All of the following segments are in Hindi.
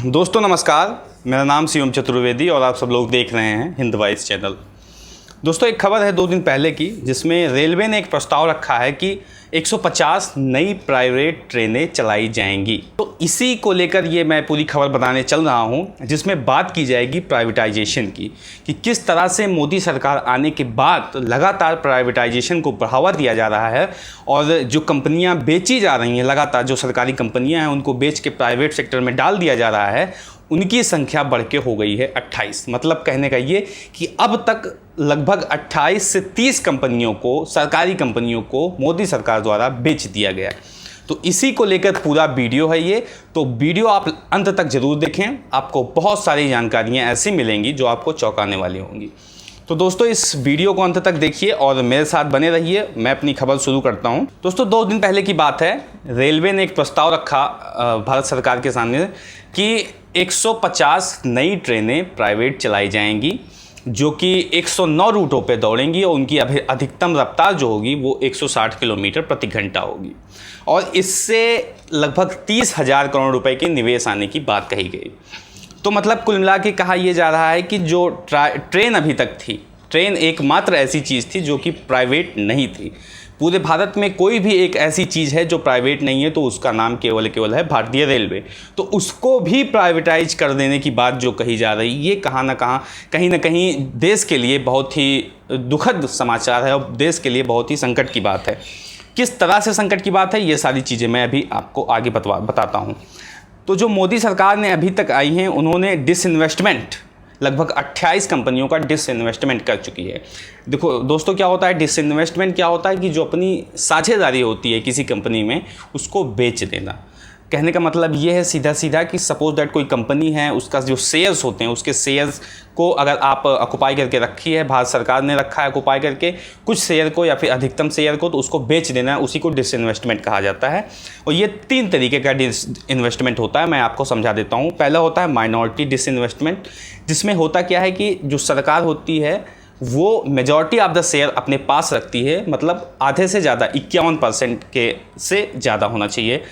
दोस्तों नमस्कार, मेरा नाम शिवम चतुर्वेदी और आप सब लोग देख रहे हैं हिंद वॉइस चैनल। दोस्तों एक खबर है 2 दिन पहले की, जिसमें रेलवे ने एक प्रस्ताव रखा है कि 150 नई प्राइवेट ट्रेनें चलाई जाएंगी। तो इसी को लेकर ये मैं पूरी खबर बताने चल रहा हूँ, जिसमें बात की जाएगी प्राइवेटाइजेशन की, कि किस तरह से मोदी सरकार आने के बाद लगातार प्राइवेटाइजेशन को बढ़ावा दिया जा रहा है और जो कंपनियाँ बेची जा रही हैं, लगातार जो सरकारी कंपनियाँ हैं उनको बेच के प्राइवेट सेक्टर में डाल दिया जा रहा है, उनकी संख्या बढ़ के हो गई है 28। मतलब कहने का ये कि अब तक लगभग 28 से 30 कंपनियों को, सरकारी कंपनियों को मोदी सरकार द्वारा बेच दिया गया। तो इसी को लेकर पूरा वीडियो है ये, तो वीडियो आप अंत तक ज़रूर देखें। आपको बहुत सारी जानकारियाँ ऐसी मिलेंगी जो आपको चौंकाने वाली होंगी। तो दोस्तों इस वीडियो को अंत तक देखिए और मेरे साथ बने रहिए। मैं अपनी खबर शुरू करता हूं। दोस्तों 2 दिन पहले की बात है, रेलवे ने एक प्रस्ताव रखा भारत सरकार के सामने कि 150 नई ट्रेनें प्राइवेट चलाई जाएंगी, जो कि 109 रूटों पे दौड़ेंगी और उनकी अधिकतम रफ्तार जो होगी वो 160 किलोमीटर प्रति घंटा होगी। और इससे लगभग 30,000 करोड़ रुपए के निवेश आने की बात कही गई। तो मतलब कुल मिला के कहा यह जा रहा है कि जो ट्रेन अभी तक थी, ट्रेन एकमात्र ऐसी चीज़ थी जो कि प्राइवेट नहीं थी। पूरे भारत में कोई भी एक ऐसी चीज़ है जो प्राइवेट नहीं है तो उसका नाम केवल है भारतीय रेलवे। तो उसको भी प्राइवेटाइज कर देने की बात जो कही जा रही, ये कहीं ना कहीं देश के लिए बहुत ही दुखद समाचार है और देश के लिए बहुत ही संकट की बात है। किस तरह से संकट की बात है, ये सारी चीज़ें मैं अभी आपको आगे बताता हूँ। तो जो मोदी सरकार ने अभी तक आई हैं, उन्होंने डिसइन्वेस्टमेंट लगभग 28 कंपनियों का डिसइन्वेस्टमेंट कर चुकी है। देखो दोस्तों, क्या होता है डिसइन्वेस्टमेंट? क्या होता है कि जो अपनी साझेदारी होती है किसी कंपनी में, उसको बेच देना। कहने का मतलब ये है सीधा सीधा कि सपोज दैट कोई कंपनी है, उसका जो शेयर्स होते हैं, उसके शेयर्स को अगर आप ऑक्युपाई करके रखी है, भारत सरकार ने रखा है ऑक्युपाई करके कुछ शेयर को या फिर अधिकतम शेयर को, तो उसको बेच देना है, उसी को डिसइन्वेस्टमेंट कहा जाता है। और ये 3 तरीके का डिसइन्वेस्टमेंट होता है, मैं आपको समझा देता हूँ। पहला होता है माइनॉरिटी डिसइन्वेस्टमेंट, जिसमें होता क्या है कि जो सरकार होती है वो मेजॉरिटी ऑफ द शेयर अपने पास रखती है, मतलब आधे से ज़्यादा 51% के से ज़्यादा होना चाहिए।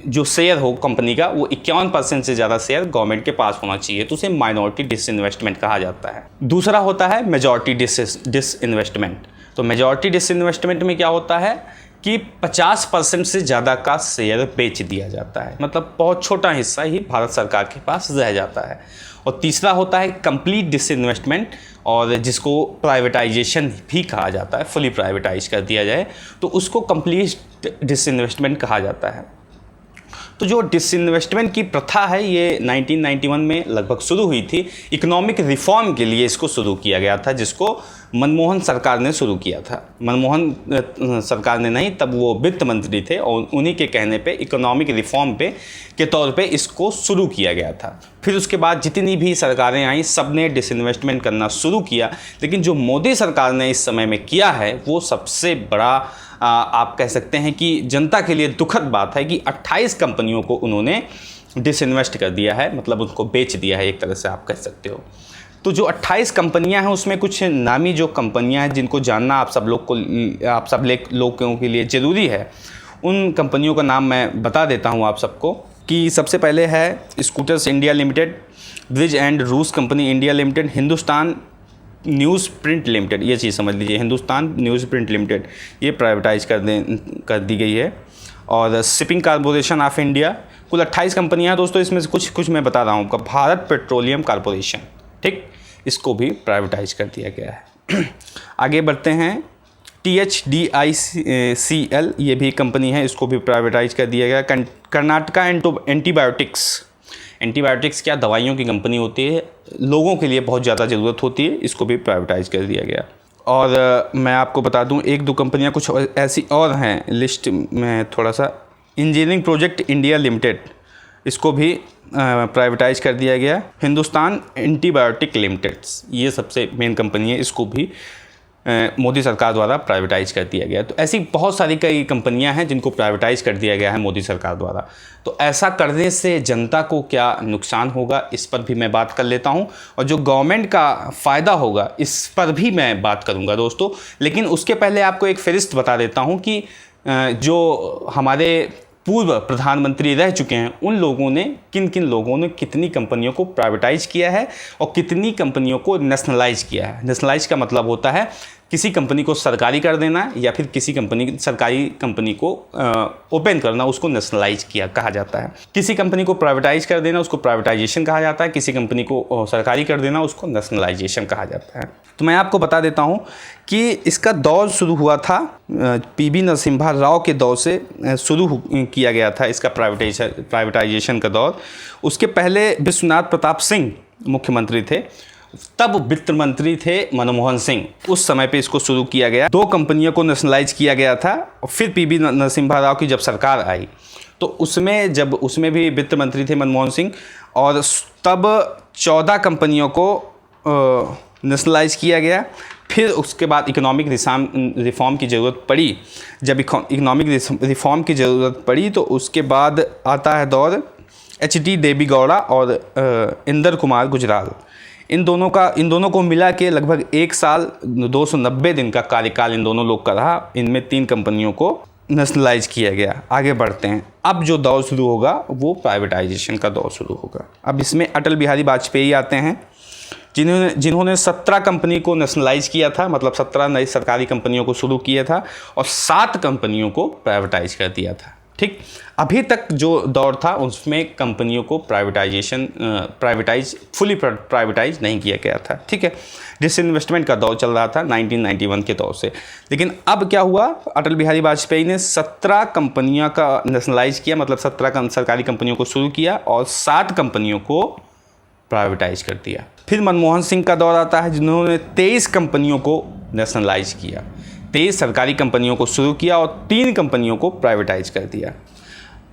जो शेयर हो कंपनी का वो 51% से ज़्यादा शेयर गवर्नमेंट के पास होना चाहिए, तो उसे माइनॉरिटी डिसइन्वेस्टमेंट कहा जाता है। दूसरा होता है मेजॉरिटी डिसइन्वेस्टमेंट। तो मेजॉरिटी डिसइन्वेस्टमेंट में क्या होता है कि 50% से ज़्यादा का शेयर बेच दिया जाता है, मतलब बहुत छोटा हिस्सा ही भारत सरकार के पास रह जाता है। और तीसरा होता है कंप्लीट डिसइन्वेस्टमेंट, और जिसको प्राइवेटाइजेशन भी कहा जाता है, फुली प्राइवेटाइज कर दिया जाए तो उसको कंप्लीट डिसइन्वेस्टमेंट कहा जाता है। तो जो डिसइन्वेस्टमेंट की प्रथा है ये 1991 में लगभग शुरू हुई थी। इकोनॉमिक रिफॉर्म के लिए इसको शुरू किया गया था, जिसको मनमोहन सरकार ने शुरू किया था। मनमोहन सरकार ने नहीं, तब वो वित्त मंत्री थे और उन्हीं के कहने पे इकोनॉमिक रिफॉर्म के तौर पे इसको शुरू किया गया था। फिर उसके बाद जितनी भी सरकारें आई, सब ने डिसइन्वेस्टमेंट करना शुरू किया। लेकिन जो मोदी सरकार ने इस समय में किया है वो सबसे बड़ा आप कह सकते हैं कि जनता के लिए दुखद बात है कि 28 कंपनियों को उन्होंने डिसइन्वेस्ट कर दिया है, मतलब उनको बेच दिया है, एक तरह से आप कह सकते हो। तो जो 28 कंपनियां हैं उसमें कुछ नामी जो कंपनियां हैं जिनको जानना आप सब लोगों के लिए ज़रूरी है, उन कंपनियों का नाम मैं बता देता हूं आप सबको। कि सबसे पहले है scooters India limited, bridge and roof company India limited, Hindustan news print limited, ये चीज़ समझ लीजिए, हिंदुस्तान न्यूज़ प्रिंट लिमिटेड ये प्राइवेटाइज कर दी गई है। और शिपिंग कॉरपोरेशन ऑफ इंडिया, कुल 28 कंपनियां हैं दोस्तों। इसमें से कुछ मैं बता रहा हूँ आपका। भारत पेट्रोलियम कॉरपोरेशन, ठीक, इसको भी प्राइवेटाइज कर दिया गया है। आगे बढ़ते हैं, THDICL ये भी कंपनी है, इसको भी प्राइवेटाइज कर दिया गया। कर्नाटका एंटीबायोटिक्स क्या दवाइयों की कंपनी होती है, लोगों के लिए बहुत ज़्यादा ज़रूरत होती है, इसको भी प्राइवेटाइज कर दिया गया। और मैं आपको बता दूं 1-2 कंपनियां कुछ ऐसी और हैं लिस्ट में, थोड़ा सा इंजीनियरिंग प्रोजेक्ट इंडिया लिमिटेड, इसको भी प्राइवेटाइज कर दिया गया। हिंदुस्तान एंटीबायोटिक लिमिटेड, ये सबसे मेन कंपनी है, इसको भी मोदी सरकार द्वारा प्राइवेटाइज कर दिया गया। तो ऐसी बहुत सारी कई कंपनियां हैं जिनको प्राइवेटाइज कर दिया गया है मोदी सरकार द्वारा। तो ऐसा करने से जनता को क्या नुकसान होगा, इस पर भी मैं बात कर लेता हूं, और जो गवर्नमेंट का फ़ायदा होगा इस पर भी मैं बात करूंगा दोस्तों। लेकिन उसके पहले आपको एक फहरिस्त बता देता हूं कि जो हमारे पूर्व प्रधानमंत्री रह चुके हैं उन लोगों ने किन किन लोगों ने कितनी कंपनियों को प्राइवेटाइज किया है और कितनी कंपनियों को नेशनलाइज किया है। नेशनलाइज का मतलब होता है किसी कंपनी को सरकारी कर देना या फिर किसी सरकारी कंपनी को ओपन करना, उसको नेशनलाइज किया कहा जाता है। किसी कंपनी को प्राइवेटाइज कर देना उसको प्राइवेटाइजेशन कहा जाता है, किसी कंपनी को सरकारी कर देना उसको नेशनलाइजेशन कहा जाता है। तो मैं आपको बता देता हूँ कि इसका दौर शुरू हुआ था पीवी नरसिम्हा राव के दौर से शुरू किया गया था इसका प्राइवेटाइजेशन का दौर। उसके पहले विश्वनाथ प्रताप सिंह मुख्यमंत्री थे, तब वित्त मंत्री थे मनमोहन सिंह, उस समय पे इसको शुरू किया गया। 2 कंपनियों को नेशनलाइज किया गया था और फिर पीवी नरसिम्हा राव की जब सरकार आई तो उसमें भी वित्त मंत्री थे मनमोहन सिंह और तब 14 कंपनियों को नेशनलाइज किया गया। फिर उसके बाद इकोनॉमिक रिफॉर्म की ज़रूरत पड़ी। जब इकोनॉमिक रिफॉर्म की ज़रूरत पड़ी तो उसके बाद आता है दौर एच.डी. देवी गौड़ा और इंदर कुमार गुजराल। इन दोनों को मिला के लगभग 1 साल 290 दिन का कार्यकाल इन दोनों लोग का रहा। इनमें 3 कंपनियों को नेशनलाइज किया गया। आगे बढ़ते हैं, अब जो दौर शुरू होगा वो प्राइवेटाइजेशन का दौर शुरू होगा। अब इसमें अटल बिहारी वाजपेयी आते हैं जिन्होंने 17 कंपनी को नेशनलाइज किया था, मतलब 17 नई सरकारी कंपनियों को शुरू किया था और 7 कंपनियों को प्राइवेटाइज कर दिया था। ठीक, अभी तक जो दौर था उसमें कंपनियों को फुली प्राइवेटाइज नहीं किया गया था। ठीक है, डिसइन्वेस्टमेंट का दौर चल रहा था 1991 के दौर से। लेकिन अब क्या हुआ, अटल बिहारी वाजपेयी ने 17 कंपनियों का नेशनलाइज किया, मतलब 17 सरकारी कंपनियों को शुरू किया और 7 कंपनियों को प्राइवेटाइज कर दिया। फिर मनमोहन सिंह का दौर आता है जिन्होंने 23 कंपनियों को नेशनलाइज किया, 23 सरकारी कंपनियों को शुरू किया और 3 कंपनियों को प्राइवेटाइज कर दिया।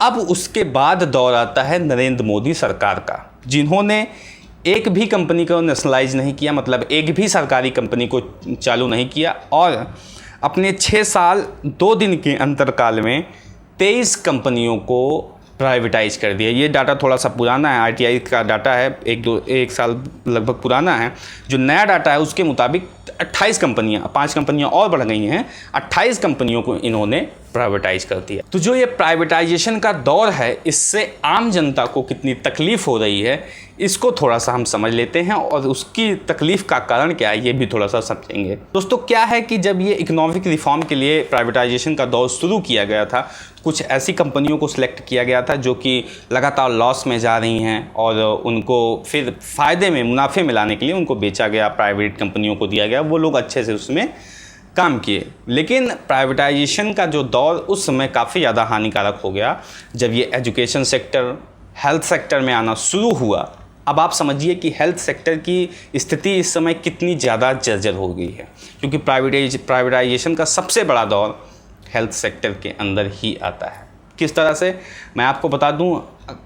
अब उसके बाद दौर आता है नरेंद्र मोदी सरकार का, जिन्होंने एक भी कंपनी को नेशनलाइज नहीं किया, मतलब एक भी सरकारी कंपनी को चालू नहीं किया और अपने 6 साल 2 दिन के अंतरकाल में 23 कंपनियों को प्राइवेटाइज कर दिया। ये डाटा थोड़ा सा पुराना है, आरटीआई का डाटा है, 1 साल लगभग पुराना है। जो नया डाटा है उसके मुताबिक 28 कंपनियां, 5 कंपनियां और बढ़ गई हैं, 28 कंपनियों को इन्होंने प्राइवेटाइज कर दिया। तो जो ये प्राइवेटाइजेशन का दौर है इससे आम जनता को कितनी तकलीफ हो रही है इसको थोड़ा सा हम समझ लेते हैं और उसकी तकलीफ का कारण क्या है ये भी थोड़ा सा समझेंगे। दोस्तों, क्या है कि जब ये इकोनॉमिक रिफॉर्म के लिए प्राइवेटाइजेशन का दौर शुरू किया गया था, कुछ ऐसी कंपनियों को सिलेक्ट किया गया था जो कि लगातार लॉस में जा रही हैं और उनको फिर फ़ायदे में मुनाफे में लाने के लिए उनको बेचा गया, प्राइवेट कंपनियों को दिया गया, वो लोग अच्छे से उसमें काम किए। लेकिन प्राइवेटाइजेशन का जो दौर उस समय काफ़ी ज़्यादा हानिकारक हो गया जब ये एजुकेशन सेक्टर, हेल्थ सेक्टर में आना शुरू हुआ। अब आप समझिए कि हेल्थ सेक्टर की स्थिति इस समय कितनी ज़्यादा जर्जर हो गई है, क्योंकि प्राइवेटाइजेशन का सबसे बड़ा दौर हेल्थ सेक्टर के अंदर ही आता है। किस तरह से, मैं आपको बता दूं,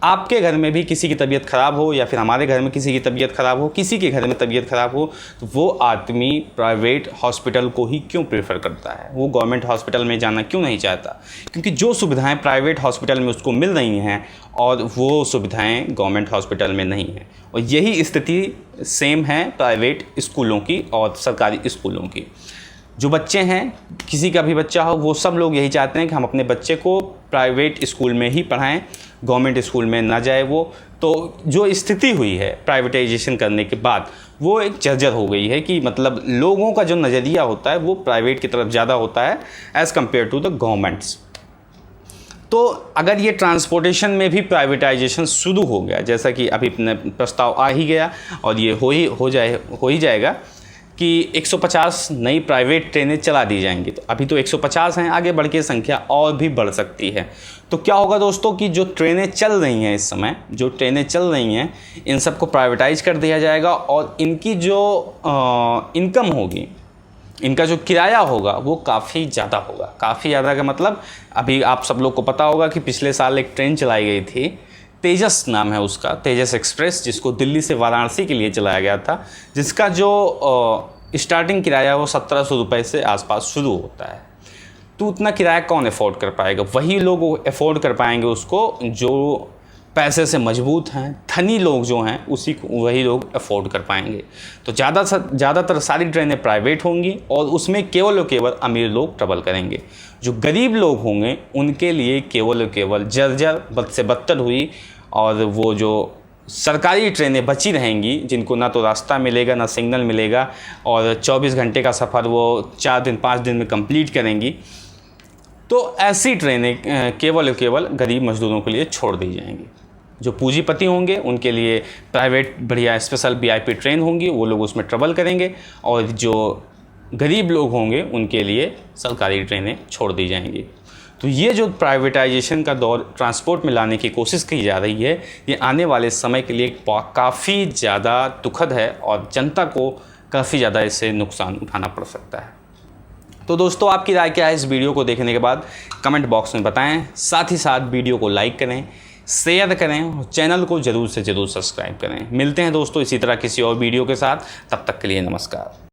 आपके घर में भी किसी की तबीयत ख़राब हो या फिर हमारे घर में किसी की तबीयत ख़राब हो, किसी के घर में तबीयत ख़राब हो तो वो आदमी प्राइवेट हॉस्पिटल को ही क्यों प्रेफर करता है, वो गवर्नमेंट हॉस्पिटल में जाना क्यों नहीं चाहता? क्योंकि जो सुविधाएं प्राइवेट हॉस्पिटल में उसको मिल रही हैं और वो सुविधाएं गवर्नमेंट हॉस्पिटल में नहीं हैं। और यही स्थिति सेम है प्राइवेट स्कूलों की और सरकारी स्कूलों की। जो बच्चे हैं, किसी का भी बच्चा हो, वो सब लोग यही चाहते हैं कि हम अपने बच्चे को प्राइवेट स्कूल में ही पढ़ाएं, गवर्नमेंट स्कूल में ना जाए वो। तो जो स्थिति हुई है प्राइवेटाइजेशन करने के बाद वो एक जर्जर हो गई है कि मतलब लोगों का जो नज़रिया होता है वो प्राइवेट की तरफ ज़्यादा होता है as compare to the governments. तो अगर ये ट्रांसपोर्टेशन में भी प्राइवेटाइजेशन शुरू हो गया, जैसा कि अभी प्रस्ताव आ ही गया और ये हो ही जाएगा कि 150 नई प्राइवेट ट्रेनें चला दी जाएंगी। तो अभी तो 150 हैं, आगे बढ़ के संख्या और भी बढ़ सकती है। तो क्या होगा दोस्तों कि जो ट्रेनें चल रही हैं इस समय, जो ट्रेनें चल रही हैं, इन सबको प्राइवेटाइज कर दिया जाएगा और इनकी जो इनकम होगी, इनका जो किराया होगा वो काफ़ी ज़्यादा होगा। काफ़ी ज़्यादा का मतलब, अभी आप सब लोग को पता होगा कि पिछले साल एक ट्रेन चलाई गई थी, तेजस नाम है उसका, तेजस एक्सप्रेस, जिसको दिल्ली से वाराणसी के लिए चलाया गया था, जिसका जो स्टार्टिंग किराया वो 1700 रुपये से आसपास शुरू होता है। तो उतना किराया कौन अफोर्ड कर पाएगा? वही लोग अफोर्ड कर पाएंगे उसको जो पैसे से मजबूत हैं, धनी लोग जो हैं वही लोग अफोर्ड कर पाएंगे। तो ज़्यादातर सारी ट्रेनें प्राइवेट होंगी और उसमें केवल और केवल अमीर लोग ट्रैवल करेंगे। जो गरीब लोग होंगे उनके लिए केवल और केवल जर्जर बद से बदतर हुई और वो जो सरकारी ट्रेनें बची रहेंगी जिनको ना तो रास्ता मिलेगा ना सिग्नल मिलेगा और 24 घंटे का सफ़र वो 4 दिन 5 दिन में कंप्लीट करेंगी, तो ऐसी ट्रेनें केवल और केवल गरीब मजदूरों के लिए छोड़ दी जाएंगी। जो पूंजीपति होंगे उनके लिए प्राइवेट बढ़िया स्पेशल VIP ट्रेन होंगी, वो लोग उसमें ट्रैवल करेंगे और जो गरीब लोग होंगे उनके लिए सरकारी ट्रेनें छोड़ दी जाएंगी। तो ये जो प्राइवेटाइजेशन का दौर ट्रांसपोर्ट में लाने की कोशिश की जा रही है, ये आने वाले समय के लिए काफ़ी ज़्यादा दुखद है और जनता को काफ़ी ज़्यादा इससे नुकसान उठाना पड़ सकता है। तो दोस्तों, आपकी राय क्या है इस वीडियो को देखने के बाद कमेंट बॉक्स में बताएं। साथ ही साथ वीडियो को लाइक करें, शेयर करें और चैनल को ज़रूर से ज़रूर सब्सक्राइब करें। मिलते हैं दोस्तों इसी तरह किसी और वीडियो के साथ, तब तक के लिए नमस्कार।